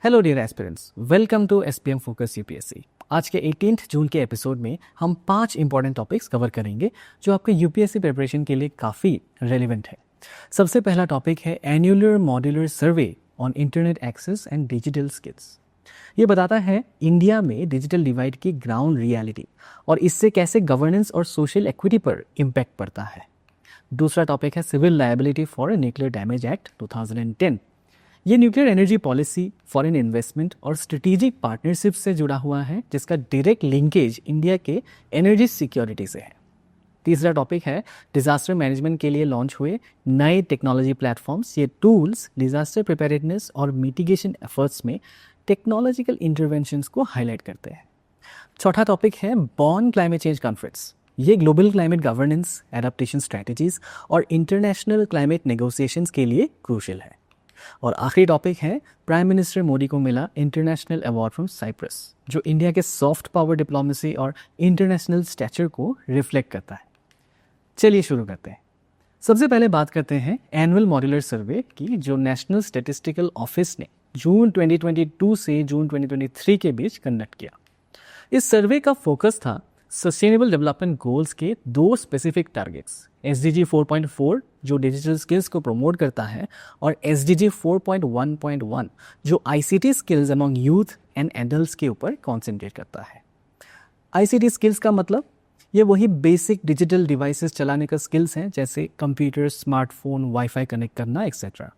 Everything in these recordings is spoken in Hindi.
Hello dear aspirants, welcome to SPM focus UPSC. आज के 18 जून के एपिसोड में हम 5 इंपॉर्टेंट टॉपिक्स कवर करेंगे जो आपके यूपीएससी प्रिपरेशन के लिए काफ़ी रेलिवेंट है। सबसे पहला टॉपिक है annual modular survey on internet access and digital skills. ये बताता है इंडिया में डिजिटल डिवाइड की ग्राउंड रियलिटी और इससे कैसे गवर्नेंस और सोशल इक्विटी पर इम्पैक्ट पड़ता है। दूसरा टॉपिक है civil liability for nuclear damage act 2010। ये nuclear energy policy, foreign investment और स्ट्रेटेजिक पार्टनरशिप से जुड़ा हुआ है जिसका डायरेक्ट लिंकेज इंडिया के एनर्जी सिक्योरिटी से है। तीसरा टॉपिक है डिजास्टर मैनेजमेंट के लिए लॉन्च हुए नए टेक्नोलॉजी प्लेटफॉर्म्स। ये टूल्स डिजास्टर प्रिपेयर्डनेस और मिटिगेशन एफर्ट्स में टेक्नोलॉजिकल इंटरवेंशंस को हाईलाइट करते हैं। चौथा टॉपिक है बॉन क्लाइमेट चेंज कॉन्फ्रेंस। ये global climate governance, adaptation strategies और इंटरनेशनल क्लाइमेट नेगोशिएशंस के लिए क्रूशियल है। और आखिरी टॉपिक है प्राइम मिनिस्टर मोदी को मिला इंटरनेशनल अवार्ड फ्रॉम साइप्रस, जो इंडिया के सॉफ्ट पावर डिप्लोमेसी और इंटरनेशनल स्टैचर को रिफ्लेक्ट करता है। चलिए शुरू करते हैं। सबसे पहले बात करते हैं एनुअल मॉड्यूलर सर्वे की, जो नेशनल स्टैटिस्टिकल ऑफिस ने जून 2022 से जून 2023 के बीच कंडक्ट किया। इस सर्वे का फोकस था सस्टेनेबल डेवलपमेंट गोल्स के 2 स्पेसिफिक टारगेट्स, SDG 4.4 जो डिजिटल स्किल्स को प्रमोट करता है और SDG 4.1.1 जो ICT skills among youth and adults के ऊपर कॉन्सेंट्रेट करता है। ICT स्किल्स का मतलब ये वही बेसिक डिजिटल डिवाइसेस चलाने का स्किल्स हैं, जैसे कंप्यूटर, स्मार्टफोन, वाईफाई कनेक्ट करना एक्सेट्रा।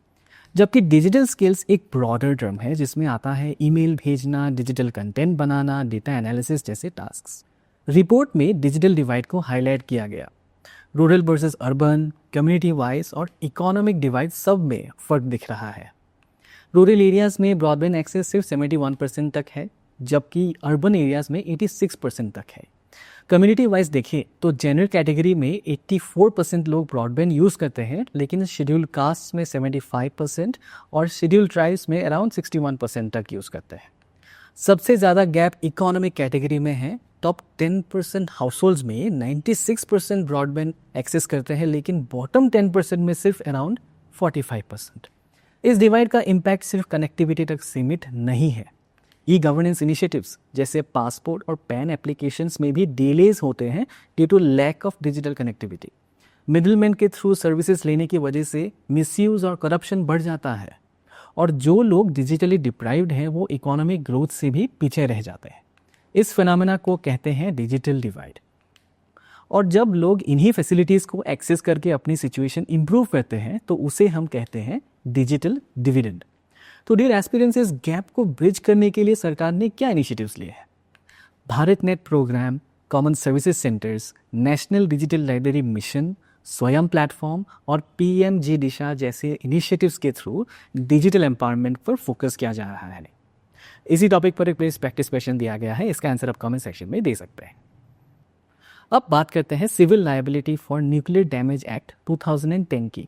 जबकि डिजिटल स्किल्स एक ब्रॉडर टर्म है जिसमें आता है ईमेल भेजना, डिजिटल कंटेंट बनाना, डेटा एनालिसिस जैसे टास्क्स। रिपोर्ट में डिजिटल डिवाइड को हाईलाइट किया गया। Rural versus urban, community wise और इकोनॉमिक डिवाइड सब में फ़र्क दिख रहा है। रूरल एरियाज़ में ब्रॉडबैंड एक्सेस सिर्फ 71% तक है, जबकि अर्बन एरियाज़ में 86% तक है। कम्युनिटी वाइज देखें तो जनरल कैटेगरी में 84% लोग ब्रॉडबैंड यूज़ करते हैं, लेकिन शेड्यूल्ड कास्ट में 75% और शेड्यूल्ड ट्राइब्स में अराउंड 61% तक यूज़ करते हैं। सबसे ज़्यादा गैप इकोनॉमिक कैटेगरी में है। टॉप 10% हाउसहोल्ड्स में 96% ब्रॉडबैंड एक्सेस करते हैं, लेकिन बॉटम 10% में सिर्फ अराउंड 45%। इस डिवाइड का इम्पैक्ट सिर्फ कनेक्टिविटी तक सीमित नहीं है। ई गवर्नेंस इनिशिएटिव्स जैसे पासपोर्ट और पैन एप्लीकेशंस में भी डिलेज होते हैं due to lack of digital connectivity. Middleman के थ्रू सर्विसेज लेने की वजह से मिसयूज़ और करप्शन बढ़ जाता है, और जो लोग डिजिटली डिप्राइव्ड हैं वो इकोनॉमिक ग्रोथ से भी पीछे रह जाते हैं। इस फिनोमेना को कहते हैं डिजिटल डिवाइड। और जब लोग इन्हीं फैसिलिटीज़ को एक्सेस करके अपनी सिचुएशन इंप्रूव करते हैं तो उसे हम कहते हैं डिजिटल डिविडेंड। तो डियर एस्पिरेंट्स, इस गैप को ब्रिज करने के लिए सरकार ने क्या इनिशिएटिव्स लिए हैं? Bharat net programme, common services centres, national digital library mission, Swayam platform और PMG दिशा जैसे इनिशिएटिव्स के थ्रू डिजिटल एम्पावरमेंट पर फोकस किया जा रहा है। इसी टॉपिक पर एक प्लीज प्रैक्टिस क्वेश्चन दिया गया है, इसका आंसर आप कमेंट सेक्शन में दे सकते हैं। अब बात करते हैं civil liability for nuclear damage act 2010 की।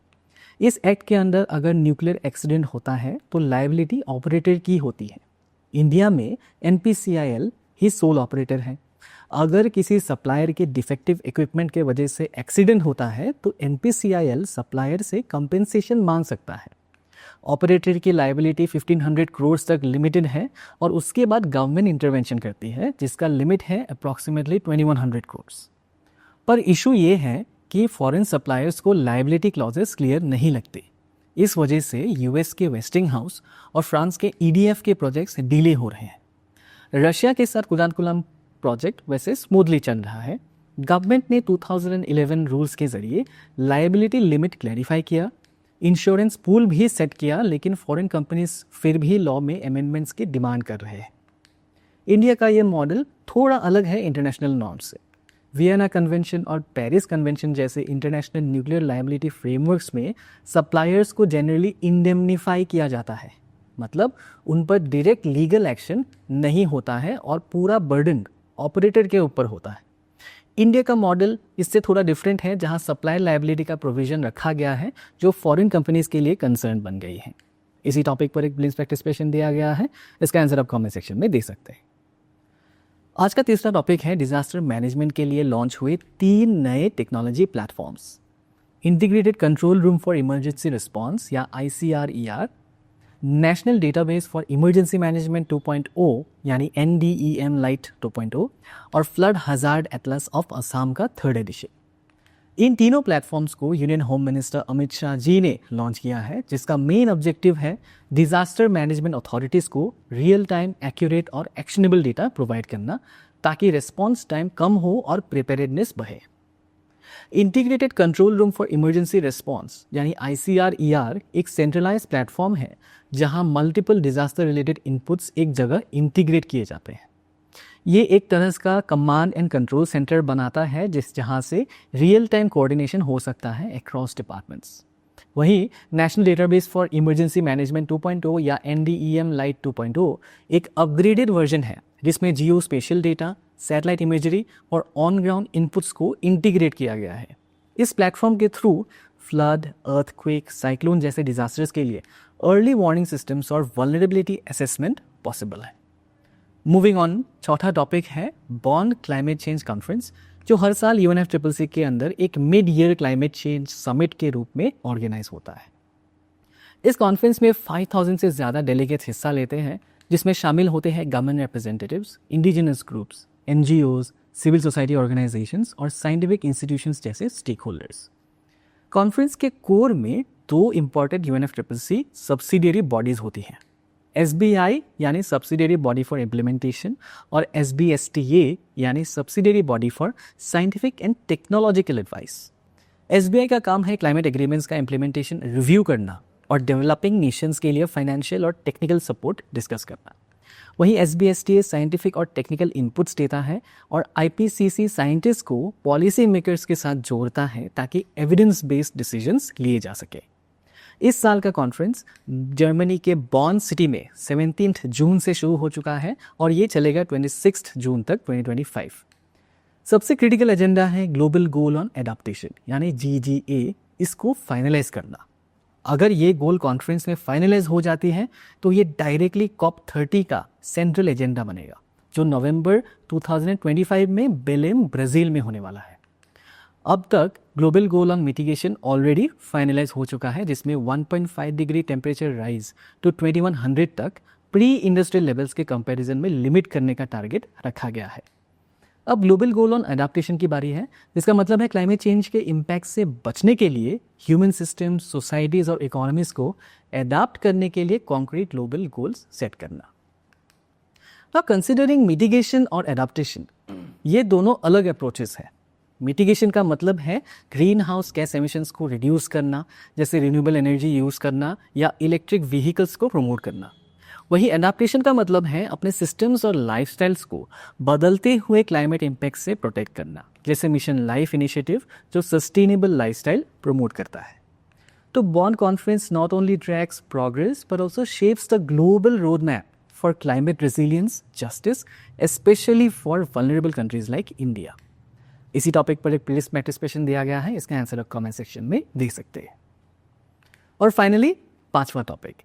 इस एक्ट के अंदर अगर न्यूक्लियर एक्सीडेंट होता है तो लायबिलिटी ऑपरेटर की होती है। इंडिया में NPCIL ही सोल ऑपरेटर है। अगर किसी सप्लायर के डिफेक्टिव इक्विपमेंट के वजह से एक्सीडेंट होता है तो NPCIL सप्लायर से कंपेंसेशन मांग सकता है। ऑपरेटर की लायबिलिटी 1500 करोड़ तक लिमिटेड है और उसके बाद गवर्नमेंट इंटरवेंशन करती है जिसका लिमिट है अप्रॉक्सीमेटली 2100 करोड़। पर इशू ये है कि फॉरेन सप्लायर्स को लायबिलिटी क्लॉजेस क्लियर नहीं लगते। इस वजह से US के वेस्टिंग हाउस और फ्रांस के EDF के प्रोजेक्ट्स डिले हो रहे हैं। रशिया के साथ कुदानकुलम प्रोजेक्ट वैसे स्मूथली चल रहा है। गवर्नमेंट ने 2011 रूल्स के जरिए लायबिलिटी लिमिट क्लैरिफाई किया, इंश्योरेंस पूल भी सेट किया, लेकिन फॉरेन कंपनीज फिर भी लॉ में अमेंडमेंट्स की डिमांड कर रहे हैं। इंडिया का ये मॉडल थोड़ा अलग है इंटरनेशनल नॉर्म्स से। वियना कन्वेंशन और पेरिस कन्वेंशन जैसे इंटरनेशनल न्यूक्लियर लायबिलिटी फ्रेमवर्क्स में सप्लायर्स को जनरली इंडेमनीफाई किया जाता है, मतलब उन पर डायरेक्ट लीगल एक्शन नहीं होता है और पूरा बर्डन ऑपरेटर के ऊपर होता है। इंडिया का मॉडल इससे थोड़ा डिफरेंट है, जहां सप्लाई लायबिलिटी का प्रोविजन रखा गया है जो फॉरेन कंपनीज के लिए कंसर्न बन गई है। इसी टॉपिक पर एक ब्लिंस प्रैक्टिस क्वेश्चन दिया गया है, इसका आंसर आप कमेंट सेक्शन में दे सकते हैं। आज का तीसरा टॉपिक है डिजास्टर मैनेजमेंट के लिए लॉन्च हुए 3 नए technology platforms. Integrated control room for emergency response या ICRER, national database for emergency management 2.0 यानी NDEM लाइट 2.0 और flood hazard atlas of Assam का 3rd एडिशन। इन तीनों प्लेटफॉर्म्स को union home minister Amit Shah ji ने लॉन्च किया है, जिसका मेन ऑब्जेक्टिव है डिजास्टर मैनेजमेंट अथॉरिटीज़ को रियल टाइम, एक्यूरेट और एक्शनेबल डेटा प्रोवाइड करना, ताकि रिस्पॉन्स टाइम कम हो और प्रिपेयर्डनेस बढ़े। Integrated control room for emergency response यानी ICRER एक सेंट्रलाइज प्लेटफॉर्म है जहां मल्टीपल डिजास्टर रिलेटेड इनपुट्स एक जगह इंटीग्रेट किए जाते हैं। ये एक तरह का कमांड एंड कंट्रोल सेंटर बनाता है जहां से रियल टाइम कोऑर्डिनेशन हो सकता है अक्रॉस डिपार्टमेंट्स। वहीं national database for emergency management 2.0 या NDEM लाइट 2.0 एक अपग्रेडेड वर्जन है जिसमें जियो स्पेशल डेटा, सैटेलाइट इमेजरी और ऑन ग्राउंड इनपुट्स को इंटीग्रेट किया गया है। इस प्लेटफॉर्म के थ्रू फ्लड, अर्थक्वेक, साइक्लोन जैसे डिजास्टर्स के लिए अर्ली वार्निंग सिस्टम्स और वल्नरेबिलिटी असेसमेंट पॉसिबल है। मूविंग ऑन, चौथा टॉपिक है बॉन क्लाइमेट चेंज कॉन्फ्रेंस, जो हर साल UNFCCC के अंदर एक mid year climate change summit के रूप में ऑर्गेनाइज होता है। इस कॉन्फ्रेंस में 5000 से ज़्यादा डेलीगेट्स हिस्सा लेते हैं, जिसमें शामिल होते हैं government representatives, indigenous groups, NGOs, civil society organisations और साइंटिफिक इंस्टीट्यूशंस जैसे स्टेक होल्डर्स। कॉन्फ्रेंस के कोर में 2 इंपॉर्टेंट UNFCCC सब्सिडियरी बॉडीज होती हैं, SBI यानी सब्सिडियरी बॉडी फॉर इम्प्लीमेंटेशन और SBSTA यानी subsidiary body for scientific and technological advice. SBI का काम है क्लाइमेट एग्रीमेंट्स का इम्प्लीमेंटेशन रिव्यू करना और डेवलपिंग नेशंस के लिए फाइनेंशियल और टेक्निकल सपोर्ट डिस्कस करना। वहीं SBSTA साइंटिफिक और टेक्निकल इनपुट्स देता है और IPCC साइंटिस्ट को पॉलिसी मेकर्स के साथ जोड़ता है ताकि एविडेंस बेस्ड डिसीजंस लिए जा सके। इस साल का कॉन्फ्रेंस जर्मनी के बॉन सिटी में 17 जून से शुरू हो चुका है और ये चलेगा 26 जून तक 2025। सबसे क्रिटिकल एजेंडा है ग्लोबल गोल ऑन एडाप्टेशन यानी GGA, इसको फाइनलाइज करना। अगर ये गोल कॉन्फ्रेंस में फाइनलाइज हो जाती है तो ये डायरेक्टली COP30 का सेंट्रल एजेंडा बनेगा, जो नवंबर 2025 में बेलेम, ब्राज़ील में होने वाला है। अब तक global goal on mitigation already finalise हो चुका है, जिसमें 1.5 डिग्री टेम्परेचर राइज टू 2100 तक प्री इंडस्ट्रियल लेवल्स के कंपैरिजन में लिमिट करने का टारगेट रखा गया है। अब ग्लोबल गोल ऑन अडेप्टेशन की बारी है, जिसका मतलब है क्लाइमेट चेंज के इम्पैक्ट से बचने के लिए ह्यूमन सिस्टम्स, सोसाइटीज़ और इकोनॉमीज़ को एडाप्ट करने के लिए कॉन्क्रीट ग्लोबल गोल्स सेट करना। अब कंसिडरिंग मिटिगेशन और एडाप्टेशन, ये दोनों अलग अप्रोचेस हैं। मिटिगेशन का मतलब है ग्रीन हाउस गैस एमिशंस को रिड्यूस करना, जैसे रिन्यूएबल एनर्जी यूज़ करना या इलेक्ट्रिक व्हीकल्स को प्रमोट करना। वहीं एडाप्टेशन का मतलब है अपने सिस्टम्स और लाइफस्टाइल्स को बदलते हुए क्लाइमेट इम्पैक्ट से प्रोटेक्ट करना, जैसे मिशन लाइफ इनिशिएटिव जो सस्टेनेबल लाइफस्टाइल प्रमोट करता है। तो Bonn conference not only tracks progress but also shapes the global road map for climate resilience, justice, specially for vulnerable countries like India. इसी टॉपिक पर एक प्लेलिस्ट में पार्टिसिपेशन दिया गया है, इसका आंसर आप कमेंट सेक्शन में दे सकते हैं। और फाइनली 5वां topic,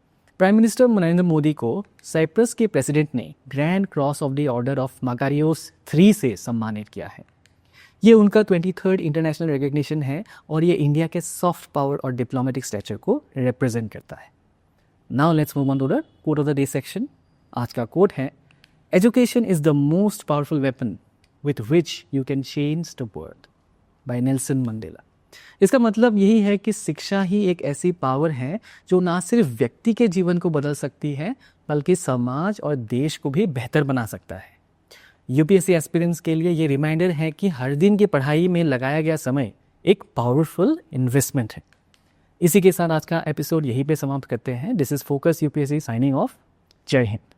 prime minister Narendra Modi को साइप्रस के प्रेसिडेंट ने grand cross of the order of Makarios 3 से सम्मानित किया है। ये उनका 23rd इंटरनेशनल रिकग्निशन है और ये इंडिया के सॉफ्ट पावर और डिप्लोमेटिक स्टैचर को रिप्रेजेंट करता है। Now let's move on to the quote of the day section. आज का कोट है, education is the most powerful weapon with which you can change the world, by Nelson Mandela. इसका मतलब यही है कि शिक्षा ही एक ऐसी पावर है जो ना सिर्फ व्यक्ति के जीवन को बदल सकती है बल्कि समाज और देश को भी बेहतर बना सकता है। UPSC एस्पिरेंट्स के लिए ये रिमाइंडर है कि हर दिन की पढ़ाई में लगाया गया समय एक पावरफुल इन्वेस्टमेंट है। इसी के साथ आज का एपिसोड यहीं पे समाप्त करते हैं। This is focus UPSC signing off. जय हिंद।